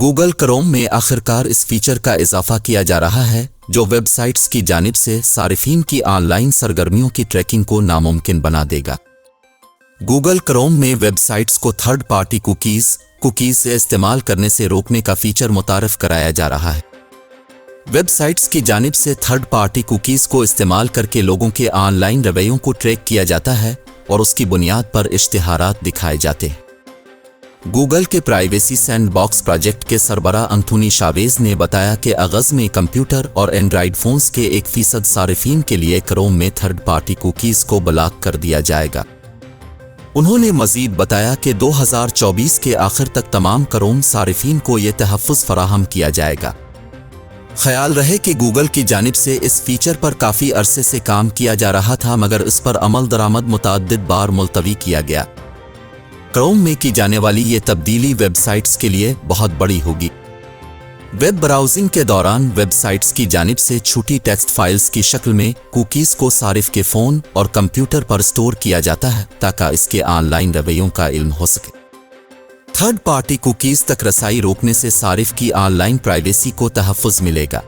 Google Chrome में आखिरकार इस फीचर का इजाफा किया जा रहा है जो वेबसाइट्स की जानिब से सारिफीन की ऑनलाइन सरगर्मियों की ट्रैकिंग को नामुमकिन बना देगा। गूगल क्रोम में वेबसाइट्स को थर्ड पार्टी कुकीज़ से इस्तेमाल करने से रोकने का फीचर मुतारफ कराया जा रहा है। वेबसाइट्स की जानिब से थर्ड पार्टी कुकीज़ को इस्तेमाल करके लोगों के ऑनलाइन रवैयों को ट्रैक किया जाता है और उसकी बुनियाद पर इश्तिहारात दिखाए जाते हैं। गूगल के प्राइवेसी सैंडबॉक्स प्रोजेक्ट के सरबराह अंथोनी शावेज ने बताया कि आगाज़ में कंप्यूटर और एंड्रॉयड फ़ोन्स के 1% सारिफीन के लिए क्रोम में थर्ड पार्टी कुकीज़ को ब्लॉक कर दिया जाएगा। उन्होंने मज़ीद बताया कि 2024 के आखिर तक तमाम क्रोम सारिफीन को ये तहफ़्फ़ुज़ फराहम किया जाएगा। ख्याल रहे कि गूगल की जानिब से इस फीचर पर काफ़ी अरसे से काम किया जा रहा था, मगर इस पर अमल दरामद मुतअद्दिद बार मुलतवी किया गया। क्रोम में की जाने वाली ये तब्दीली वेबसाइट्स के लिए बहुत बड़ी होगी। वेब ब्राउजिंग के दौरान वेबसाइट्स की जानिब से छूटी टेक्स्ट फाइल्स की शक्ल में कुकीज़ को सारिफ के फ़ोन और कंप्यूटर पर स्टोर किया जाता है ताकि इसके ऑनलाइन रवैयों का इल्म हो सके। थर्ड पार्टी कुकीज़ तक रसाई रोकने से सारिफ की ऑनलाइन प्राइवेसी को तहफ़्फ़ुज़ मिलेगा।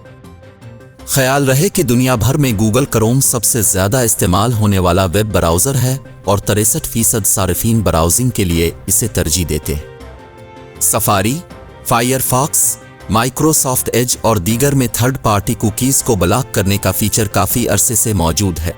ख्याल रहे कि दुनिया भर में गूगल क्रोम सबसे ज़्यादा इस्तेमाल होने वाला वेब ब्राउज़र है और 63% सारिफीन ब्राउजिंग के लिए इसे तरजीह देते हैं। सफारी, फायरफॉक्स, माइक्रोसॉफ्ट एज और दीगर में थर्ड पार्टी कुकीज़ को ब्लॉक करने का फीचर काफ़ी अरसे से मौजूद है।